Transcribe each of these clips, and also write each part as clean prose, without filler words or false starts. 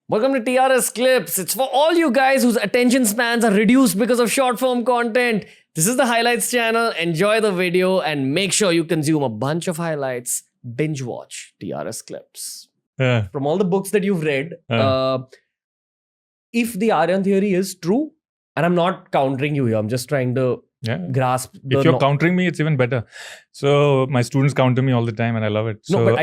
Welcome to TRS Clips. It's for all you guys whose attention spans are reduced because of short form content. This is the highlights channel. Enjoy the video and make sure you consume a bunch of highlights. Binge watch TRS Clips. From all the books that you've read, if the Aryan theory is true, and I'm not countering you here, I'm just trying to grasp the... If you're countering me, it's even better. So my students counter me all the time and I love it. No, but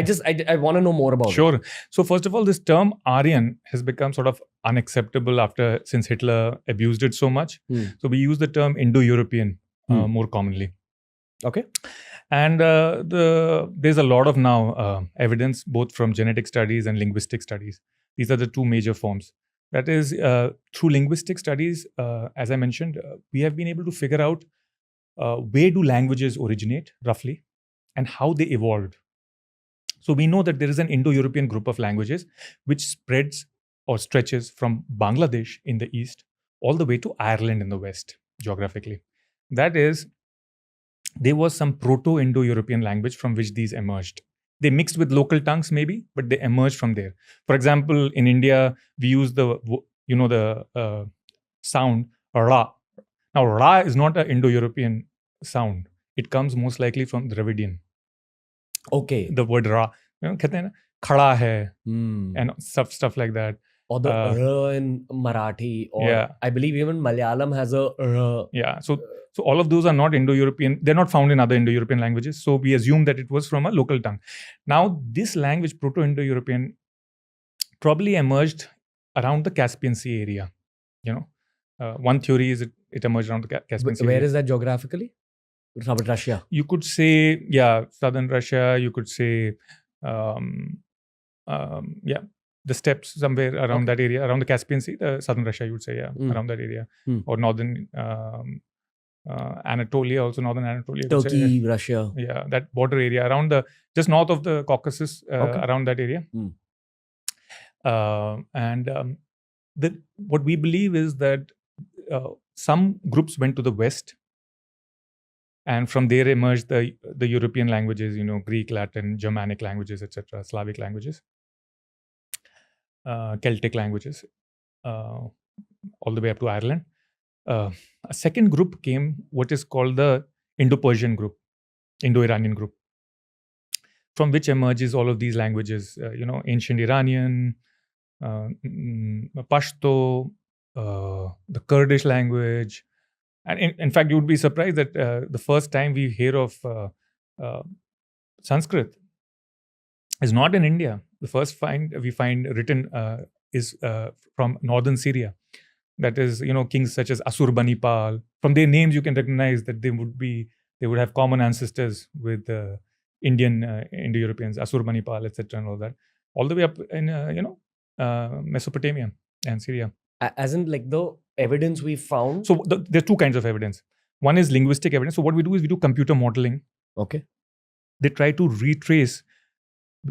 I want to know more about it. Sure. So first of all, this term Aryan has become sort of unacceptable since Hitler abused it so much. So we use the term Indo-European more commonly. Okay. And there's a lot of now evidence both from genetic studies and linguistic studies. These are the two major forms. That is, through linguistic studies, as I mentioned, we have been able to figure out where do languages originate, roughly, and how they evolved. So we know that there is an Indo-European group of languages which spreads or stretches from Bangladesh in the east all the way to Ireland in the west, geographically. That is, there was some Proto-Indo-European language from which these emerged. They mixed with local tongues maybe, but they emerged from there. For example, in India, we use the sound ra. Now, ra is not an Indo-European sound. It comes most likely from Dravidian. Okay. The word ra. कहते हैं ना, खड़ा है, and stuff like that. Or the r in Marathi, or I believe even Malayalam has a r. Yeah, so all of those are not Indo-European. They're not found in other Indo-European languages. So we assume that it was from a local tongue. Now, this language, Proto-Indo-European, probably emerged around the Caspian Sea area. One theory is it emerged around the Caspian Sea. Where is that geographically? Russia. You could say, southern Russia. You could say, the steppes somewhere around that area, around the Caspian Sea, the southern Russia, you would say, around that area. Or northern Anatolia, also northern Anatolia. Turkey, Russia. Yeah, that border area, just north of the Caucasus, around that area. What we believe is that some groups went to the west, and from there emerged the European languages, Greek, Latin, Germanic languages, etc., Slavic languages. Celtic languages, all the way up to Ireland. A second group came, what is called the Indo-Persian group, Indo-Iranian group, from which emerges all of these languages, ancient Iranian, Pashto, the Kurdish language. And in fact, you would be surprised that the first time we hear of Sanskrit is not in India. The first we find written is from northern Syria. That is, kings such as Assurbanipal. From their names, you can recognize that they would have common ancestors with Indian Indo-Europeans, Assurbanipal, etc., and all that, all the way up in Mesopotamia and Syria. As in, like, the evidence we found. So there are two kinds of evidence. One is linguistic evidence. So what we do is we do computer modeling. Okay. They try to retrace,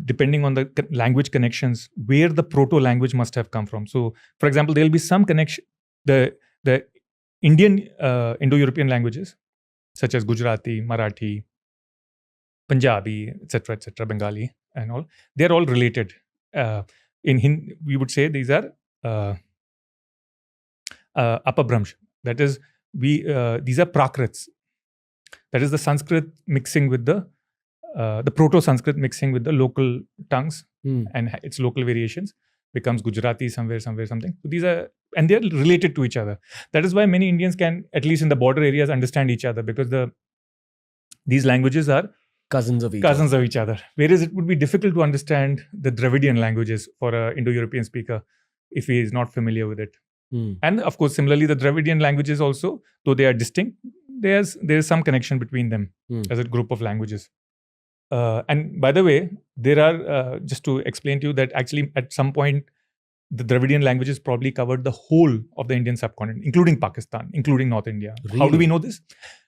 depending on the language connections, where the proto-language must have come from. So, for example, there will be some connection, the Indian Indo-European languages, such as Gujarati, Marathi, Punjabi, etc., Bengali, and all, they're all related. We would say these are Apabhramsh. That is, these are Prakrits. That is the Sanskrit mixing with the Proto-Sanskrit mixing with the local tongues and its local variations becomes Gujarati somewhere, something. So these are, and they're related to each other. That is why many Indians can, at least in the border areas, understand each other, because these languages are cousins of each other. Whereas it would be difficult to understand the Dravidian languages for an Indo-European speaker if he is not familiar with it. And of course, similarly, the Dravidian languages also, though they are distinct, there's some connection between them as a group of languages. And by the way, there are, just to explain to you that actually at some point, the Dravidian languages probably covered the whole of the Indian subcontinent, including Pakistan, including North India. Really? How do we know this?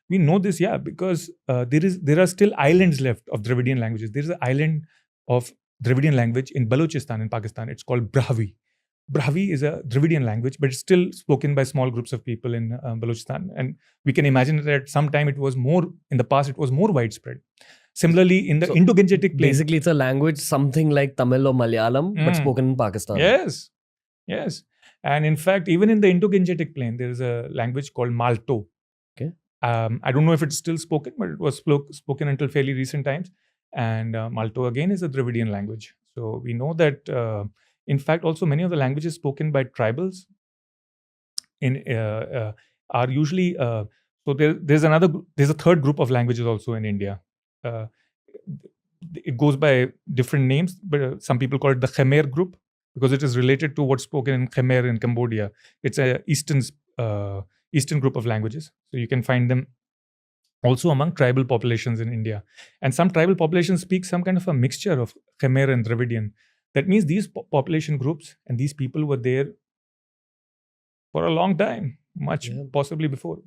We know this, because there are still islands left of Dravidian languages. There is an island of Dravidian language in Balochistan in Pakistan. It's called Brahvi. Brahvi is a Dravidian language, but it's still spoken by small groups of people in Balochistan. And we can imagine that at some time in the past, it was more widespread. Similarly, in the Indo-Gangetic plain. Basically, it's a language something like Tamil or Malayalam, but spoken in Pakistan. Yes. Yes. And in fact, even in the Indo-Gangetic plain, there is a language called Malto. Okay. I don't know if it's still spoken, but it was spoken until fairly recent times. And Malto again is a Dravidian language. So we know that, in fact, also many of the languages spoken by tribals are usually so there's a third group of languages also in India. It goes by different names, but some people call it the Khmer group because it is related to what's spoken in Khmer in Cambodia. It's a eastern group of languages, so you can find them also among tribal populations in India. And some tribal populations speak some kind of a mixture of Khmer and Dravidian. That means these population groups and these people were there for a long time, possibly before.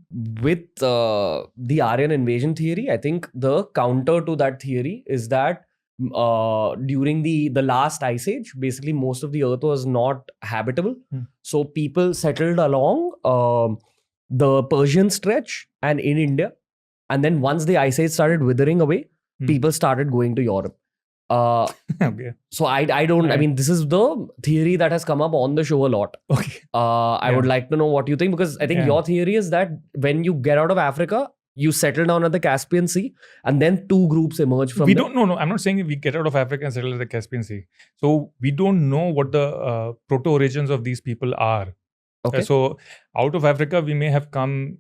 With the Aryan invasion theory, I think the counter to that theory is that during the last ice age, basically most of the earth was not habitable. So people settled along the Persian stretch and in India. And then once the ice age started withering away, people started going to Europe. Okay. So I don't, I mean, this is the theory that has come up on the show a lot. Okay. I would like to know what you think, because I think your theory is that when you get out of Africa, you settle down at the Caspian Sea, and then two groups emerge from there. No, I'm not saying we get out of Africa and settle at the Caspian Sea. So we don't know what the proto-origins of these people are. Okay. So out of Africa, we may have come,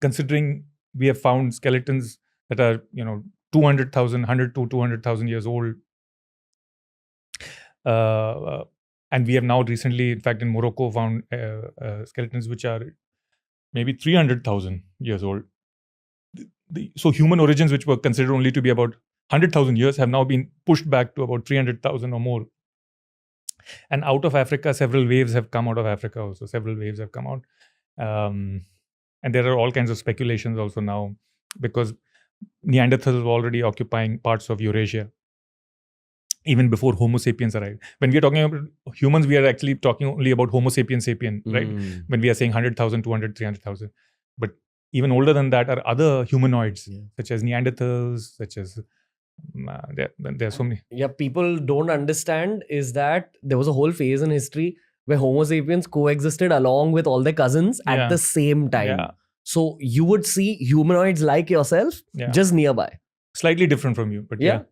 considering we have found skeletons that are, 100 to 200,000 years old. And we have now recently, in fact, in Morocco, found skeletons which are maybe 300,000 years old. So human origins, which were considered only to be about 100,000 years, have now been pushed back to about 300,000 or more. And out of Africa, several waves have come out of Africa also. Several waves have come out. And there are all kinds of speculations also now, because Neanderthals were already occupying parts of Eurasia even before Homo sapiens arrived. When we are talking about humans, we are actually talking only about Homo sapiens sapien, right? When we are saying 100,000, 200, 300,000. But even older than that are other humanoids, such as Neanderthals, such as there are so many. Yeah, people don't understand is that there was a whole phase in history where Homo sapiens coexisted along with all their cousins at the same time. Yeah. So you would see humanoids like yourself just nearby. Slightly different from you, but so,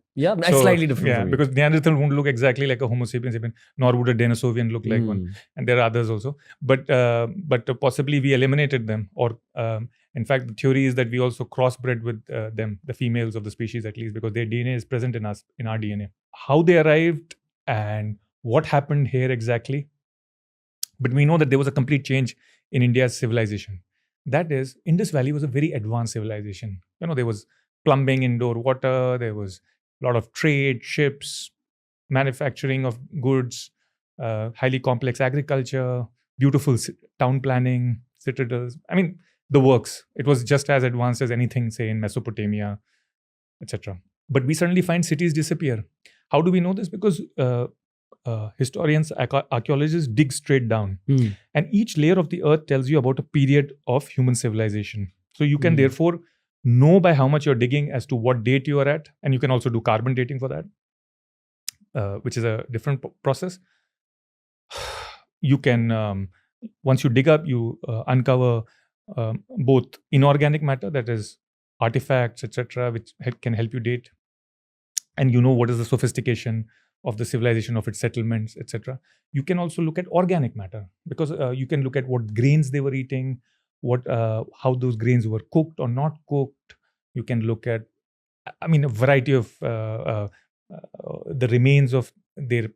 slightly different from you. Because Neanderthal won't look exactly like a Homo sapiens sapien, nor would a Denisovian look like one. And there are others also. But possibly we eliminated them. Or in fact, the theory is that we also crossbred with them, the females of the species at least, because their DNA is present in us, in our DNA. How they arrived and what happened here exactly. But we know that there was a complete change in India's civilization. That is, Indus Valley was a very advanced civilization. There was plumbing, indoor water, there was a lot of trade, ships, manufacturing of goods, highly complex agriculture, beautiful town planning, citadels. I mean, the works. It was just as advanced as anything, say, in Mesopotamia, etc. But we suddenly find cities disappear. How do we know this? Because historians, archaeologists dig straight down. And each layer of the earth tells you about a period of human civilization. So you can therefore know by how much you're digging as to what date you are at. And you can also do carbon dating for that, which is a different process. You can, once you dig up, you uncover both inorganic matter, that is artifacts, etc., which can help you date. And you know what is the sophistication of the civilization, of its settlements, etc. You can also look at organic matter, because you can look at what grains they were eating, how those grains were cooked or not cooked. You can look at, a variety of the remains of their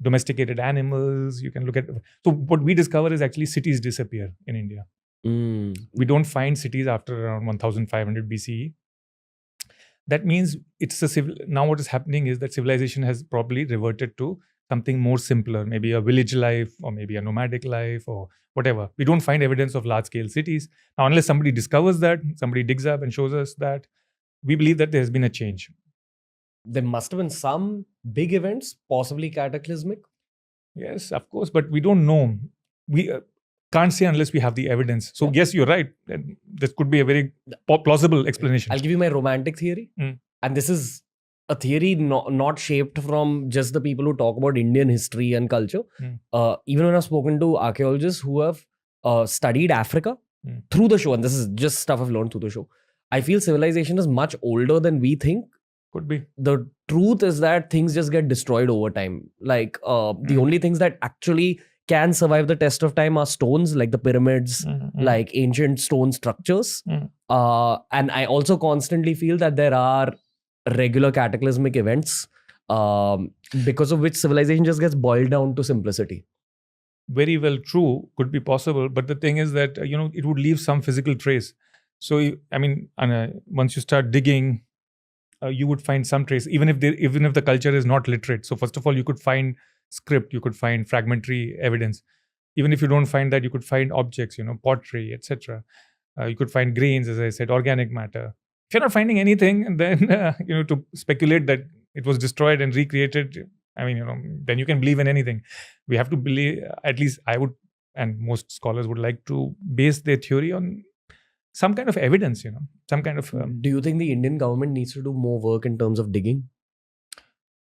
domesticated animals. You can look at. So what we discover is actually cities disappear in India. We don't find cities after around 1500 BCE. That means now what is happening is that civilization has probably reverted to something more simpler, maybe a village life or maybe a nomadic life or whatever. We don't find evidence of large-scale cities. Now, unless somebody discovers that, somebody digs up and shows us that, we believe that there has been a change. There must have been some big events, possibly cataclysmic. Yes, of course, but we don't know. We can't say unless we have the evidence. So yes, you're right. This could be a very plausible explanation. I'll give you my romantic theory. And this is a theory not shaped from just the people who talk about Indian history and culture. Even when I've spoken to archaeologists who have studied Africa through the show, and this is just stuff I've learned through the show, I feel civilization is much older than we think. Could be. The truth is that things just get destroyed over time. Like the only things that actually can survive the test of time are stones, like the pyramids, like ancient stone structures. And I also constantly feel that there are regular cataclysmic events because of which civilization just gets boiled down to simplicity. Very well true, could be possible. But the thing is that, it would leave some physical trace. So, once you start digging, you would find some trace, even if the culture is not literate. So first of all, you could find script, you could find fragmentary evidence. Even if you don't find that, you could find objects, pottery, etc. You could find grains, as I said, organic matter. If you're not finding anything, then to speculate that it was destroyed and recreated, then you can believe in anything. We have to believe, at least I would, and most scholars would like to base their theory on some kind of evidence, some kind of... Do you think the Indian government needs to do more work in terms of digging?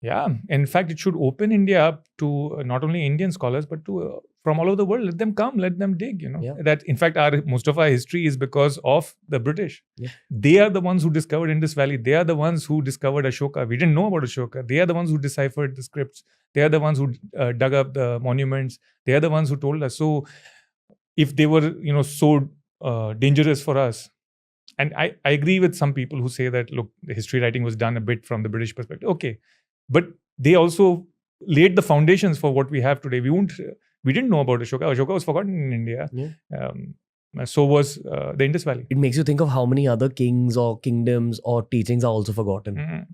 Yeah. In fact, it should open India up to not only Indian scholars, but to from all over the world. Let them come, let them dig, That, in fact, most of our history is because of the British. Yeah. They are the ones who discovered Indus Valley. They are the ones who discovered Ashoka. We didn't know about Ashoka. They are the ones who deciphered the scripts. They are the ones who dug up the monuments. They are the ones who told us. So if they were, so dangerous for us. And I agree with some people who say that, look, the history writing was done a bit from the British perspective. Okay. But they also laid the foundations for what we have today. We didn't know about Ashoka. Ashoka was forgotten in India. Yeah. So was the Indus Valley. It makes you think of how many other kings or kingdoms or teachings are also forgotten.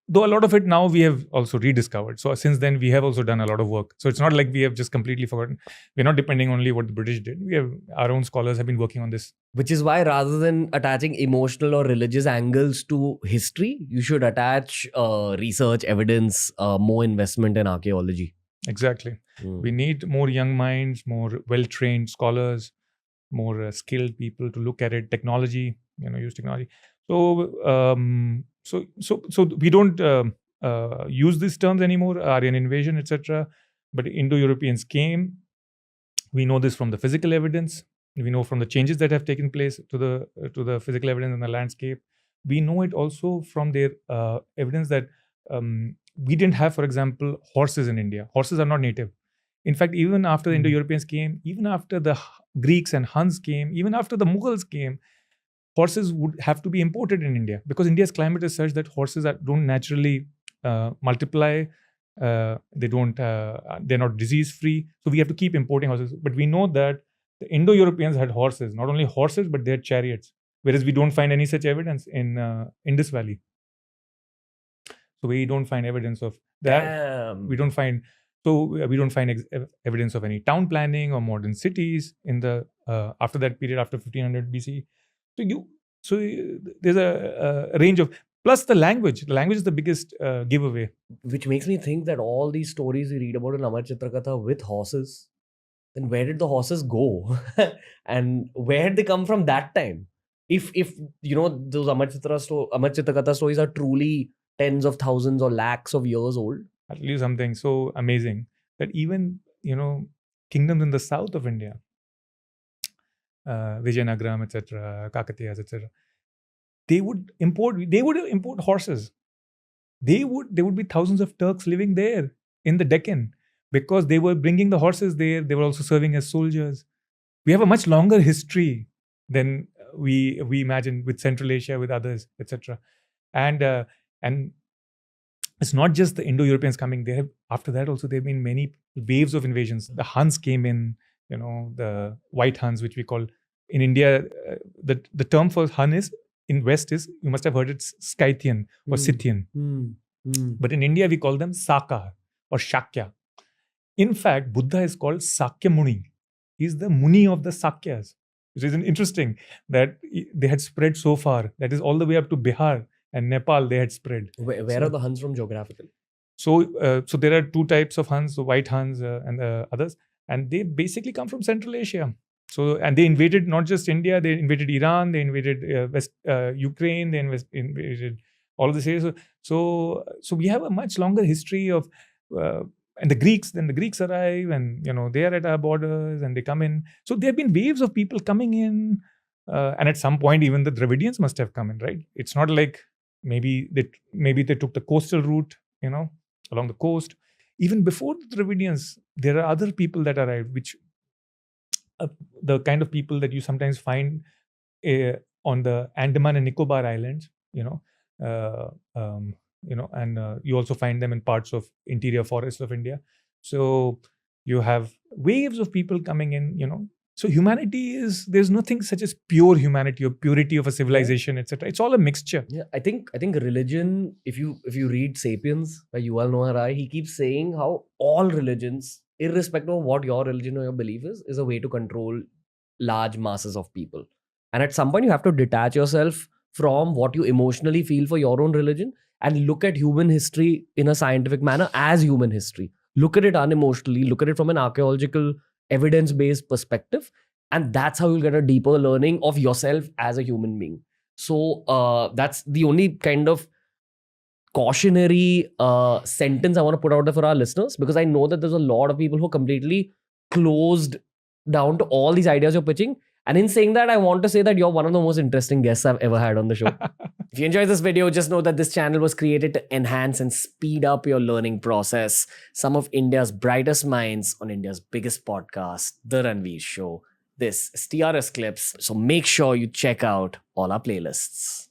Though a lot of it now we have also rediscovered. So since then, we have also done a lot of work. So it's not like we have just completely forgotten. We're not depending only what the British did. We have our own scholars have been working on this. Which is why rather than attaching emotional or religious angles to history, you should attach research, evidence, more investment in archaeology. Exactly. We need more young minds, more well-trained scholars, more skilled people to look at it. Technology, use technology. So we don't use these terms anymore, Aryan invasion, etc. But Indo-Europeans came. We know this from the physical evidence. We know from the changes that have taken place to the physical evidence in the landscape. We know it also from their evidence that we didn't have, for example, horses in India. Horses are not native. In fact, even after the Indo-Europeans came, even after the Greeks and Huns came, even after the Mughals came, horses would have to be imported in India because India's climate is such that horses don't naturally multiply. They're not disease-free. So we have to keep importing horses. But we know that the Indo-Europeans had horses, not only horses, but they had chariots. Whereas we don't find any such evidence in Indus Valley. So we don't find evidence of that. Damn. We don't find evidence of any town planning or modern cities in the after that period, after 1500 BC. So there's a range of, plus the language. The language is the biggest giveaway. Which makes me think that all these stories we read about in Amar Chitrakatha with horses, then where did the horses go? And where had they come from that time? If those Amar Chitrakatha stories are truly tens of thousands or lakhs of years old. I'll tell you something so amazing that even, kingdoms in the south of India, Vijayanagaram, etc., Kakatiyas, etc., they would import horses. There would be thousands of Turks living there in the Deccan because they were bringing the horses there. They were also serving as soldiers. We have a much longer history than we imagine with Central Asia, with others, etc. And it's not just the Indo-Europeans coming. After that also there have been many waves of invasions. The Huns came in, the white Huns, which we call in India. The term for Hun is in West is, you must have heard it, Scythian or Scythian. But in India we call them Saka or Shakya. In fact, Buddha is called Sakya Muni. He's the Muni of the Sakyas, which is interesting that they had spread so far. That is all the way up to Bihar and Nepal. They had spread. Where are the Huns from geographically? So there are two types of Huns: the white Huns and the others, and they basically come from Central Asia. So, and they invaded not just India; they invaded Iran, they invaded West Ukraine, they invaded all of this area. So we have a much longer history of, and the Greeks, then the Greeks arrive, and they are at our borders and they come in. So there have been waves of people coming in, and at some point even the Dravidians must have come in, right? It's not like maybe they took the coastal route, along the coast. Even before the Dravidians, there are other people that arrived, which the kind of people that you sometimes find on the Andaman and Nicobar Islands, and you also find them in parts of interior forests of India. So you have waves of people coming in, So humanity there's nothing such as pure humanity or purity of a civilization, etc. It's all a mixture. Yeah, I think religion, if you read Sapiens by Yuval Noah Harari, he keeps saying how all religions, irrespective of what your religion or your belief is a way to control large masses of people. And at some point you have to detach yourself from what you emotionally feel for your own religion and look at human history in a scientific manner as human history. Look at it unemotionally, look at it from an archaeological, evidence-based perspective. And that's how you'll get a deeper learning of yourself as a human being. So that's the only kind of cautionary sentence I want to put out there for our listeners, because I know that there's a lot of people who are completely closed down to all these ideas you're pitching. And in saying that, I want to say that you're one of the most interesting guests I've ever had on the show. If you enjoyed this video, just know that this channel was created to enhance and speed up your learning process. Some of India's brightest minds on India's biggest podcast, The Ranveer Show. This is TRS Clips. So make sure you check out all our playlists.